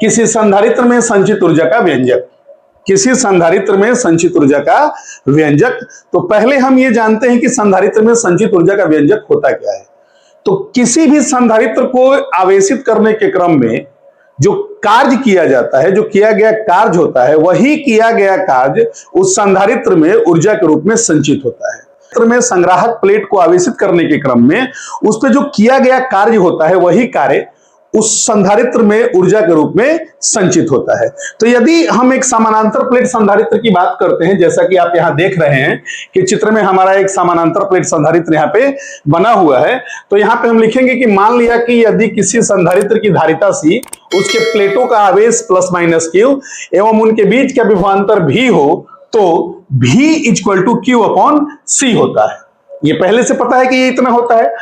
किसी संधारित्र में संचित ऊर्जा का व्यंजक, किसी संधारित्र में संचित ऊर्जा का व्यंजक। तो पहले हम ये जानते हैं कि संधारित्र में संचित ऊर्जा का व्यंजक होता क्या है। तो किसी भी संधारित्र को आवेशित करने के क्रम में जो कार्य किया जाता है, जो किया गया कार्य होता है, वही किया गया कार्य उस संधारित्र में ऊर्जा के रूप में संचित होता है। में संग्राहक प्लेट को आवेशित करने के क्रम में उस पर जो किया गया कार्य होता है, वही कार्य उस संधारित्र में ऊर्जा के रूप में संचित होता है। तो यदि हम एक समानांतर प्लेट संधारित्र की बात करते हैं, जैसा कि आप यहां देख रहे हैं कि चित्र में हमारा एक समानांतर प्लेट संधारित्र यहां पे बना हुआ है, तो यहां पे हम लिखेंगे कि मान लिया कि यदि किसी संधारित्र की धारिता C, उसके प्लेटों का आवेश प्लस माइनस Q एवं उनके बीच का विभवांतर V हो, तो V equal to Q upon C होता है। ये पहले से पता है कि ये इतना होता है।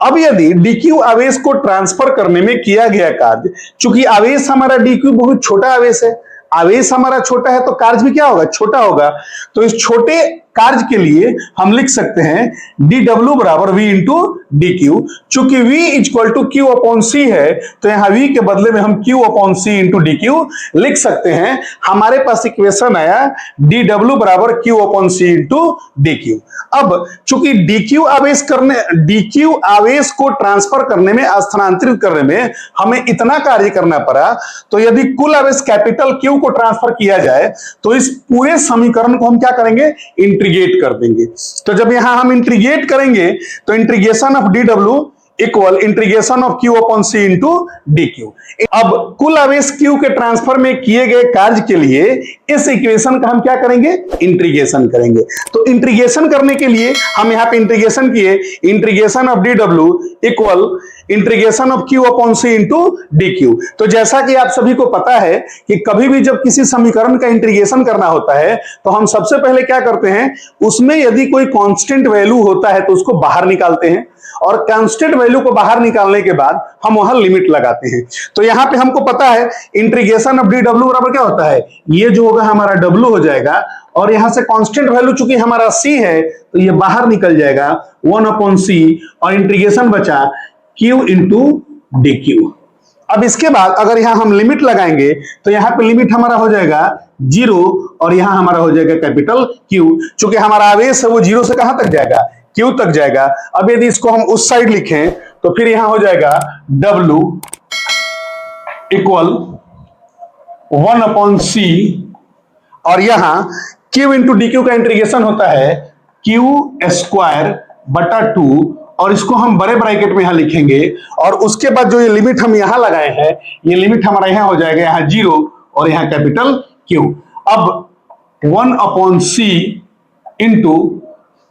अब यदि dq आवेश को ट्रांसफर करने में किया गया कार्य, चूंकि आवेश हमारा dq बहुत छोटा आवेश है, आवेश हमारा छोटा है तो कार्य भी क्या होगा, छोटा होगा। तो इस छोटे कार्य के लिए हम लिख सकते हैं dw बराबर v इंटू dq। चूंकि v equal to q upon c है, तो यहां v के बदले में हम q upon c into dq लिख सकते हैं। हमारे पास इक्वेशन आया dw बराबर q upon c into dq। अब चूंकि dq आवेश को ट्रांसफर करने में, स्थानांतरित करने में हमें इतना कार्य करना पड़ा, तो यदि कुल आवेश कैपिटल Q को ट्रांसफर किया जाए तो इस पूरे समीकरण को हम क्या करेंगे, इंटीग्रेट कर देंगे। तो जब यहां हम इंटीग्रेट करेंगे तो integration of dw equal integration of q upon c into dq। अब कुल आवेश q के ट्रांसफर में किए गए कार्य के लिए इस इक्वेशन का हम क्या करेंगे, इंटीग्रेशन करेंगे। तो इंटीग्रेशन करने के लिए हम यहां पे इंटीग्रेशन किए, integration of dw equal integration of q upon c into dq। तो जैसा कि आप सभी को पता है कि कभी भी जब किसी समीकरण का इंटीग्रेशन करना होता है तो हम सबसे पहले क्या करते हैं, उसमें यदि कोई कांस्टेंट वैल्यू होता है तो उसको बाहर निकालते हैं, और कांस्टेंट वैल्यू को बाहर निकालने के बाद हम वहां लिमिट लगाते हैं। तो यहां पे हमको पता है इंटीग्रेशन ऑफ dw बराबर क्या होता है, ये जो होगा हमारा w हो जाएगा, और यहां से कांस्टेंट वैल्यू चूंकि हमारा c है तो ये बाहर निकल जाएगा 1 अपॉन c, और इंटीग्रेशन बचा q इंटू dq। अब इसके बाद अगर यहां हम लिमिट लगाएंगे तो यहां पे लिमिट हमारा हो जाएगा 0, और यहां हमारा हो जाएगा कैपिटल Q। चूंकि हमारा आवेश है वो 0 से कहां तक जाएगा, Q तक जाएगा। अब यदि इसको हम उस साइड लिखें तो फिर यहां हो जाएगा W इक्वल 1 अपॉन C, और यहां Q इंटू dQ का इंटीग्रेशन होता है Q स्क्वायर बटा 2, और इसको हम बड़े ब्रैकेट में यहां लिखेंगे, और उसके बाद जो ये लिमिट हम यहां लगाए हैं, ये लिमिट हमारा यहां हो जाएगा यहां 0 और यहां कैपिटल Q। अब 1 अपॉन C इंटू,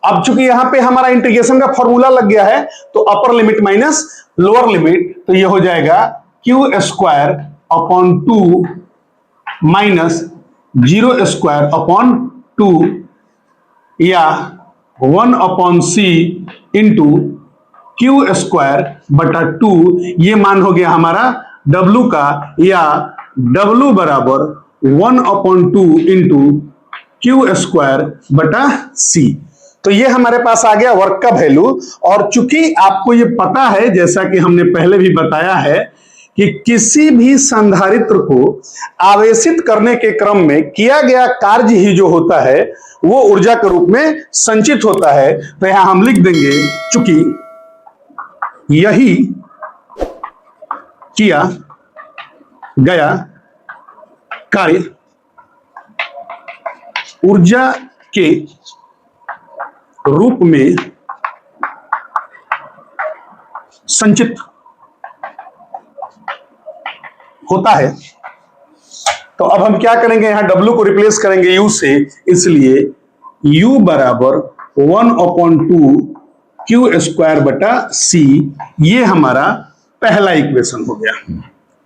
अब चूंकि यहां पे हमारा इंटीग्रेशन का फॉर्मूला लग गया है तो upper limit minus lower limit, तो ये हो जाएगा Q square upon 2 minus 0 square upon 2, या 1 upon C into Q square बटा 2। ये मान हो गया हमारा W का, या W बराबर 1 अपॉन 2 इंटू Q स्क्वायर बटा C। तो ये हमारे पास आ गया वर्क का वैल्यू। और चूंकि आपको ये पता है, जैसा कि हमने पहले भी बताया है, कि किसी भी संधारित्र को आवेशित करने के क्रम में किया गया कार्य ही जो होता है वो ऊर्जा के रूप में संचित होता है। तो यहां हम लिख देंगे चूंकि यही किया गया कार्य ऊर्जा के रूप में संचित होता है। तो अब हम क्या करेंगे, यहां W को रिप्लेस करेंगे U से, इसलिए U बराबर 1 अपॉन 2 Q स्क्वायर बटा C। ये हमारा पहला इक्वेशन हो गया,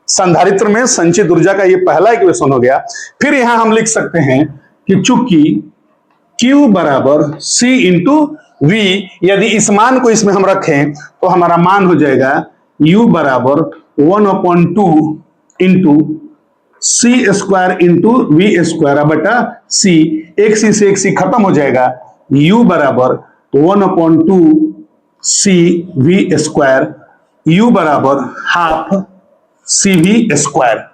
संधारित्र में संचित ऊर्जा का ये पहला इक्वेशन हो गया। फिर यहां हम लिख सकते हैं कि चूंकि Q बराबर C इंटू V, यदि इस मान को इसमें हम रखें तो हमारा मान हो जाएगा U बराबर 1 upon 2 into C square into V square बटा C। एक C से एक C खत्म हो जाएगा, U बराबर 1 upon 2 C V square, U बराबर हाफ CV स्क्वायर।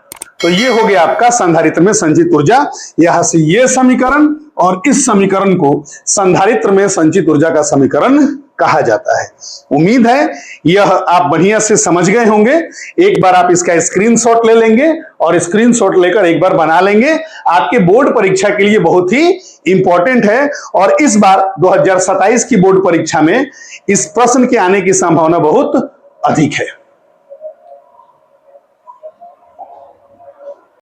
तो ये हो गया आपका संधारित्र में संचित ऊर्जा। यहां से ये समीकरण और इस समीकरण को संधारित्र में संचित ऊर्जा का समीकरण कहा जाता है। उम्मीद है यह आप बढ़िया से समझ गए होंगे। एक बार आप इसका स्क्रीनशॉट ले लेंगे और स्क्रीनशॉट लेकर एक बार बना लेंगे। आपके बोर्ड परीक्षा के लिए बहुत ही इंपॉर्टेंट है और इस बार 2027 की बोर्ड परीक्षा में इस प्रश्न के आने की संभावना बहुत अधिक है।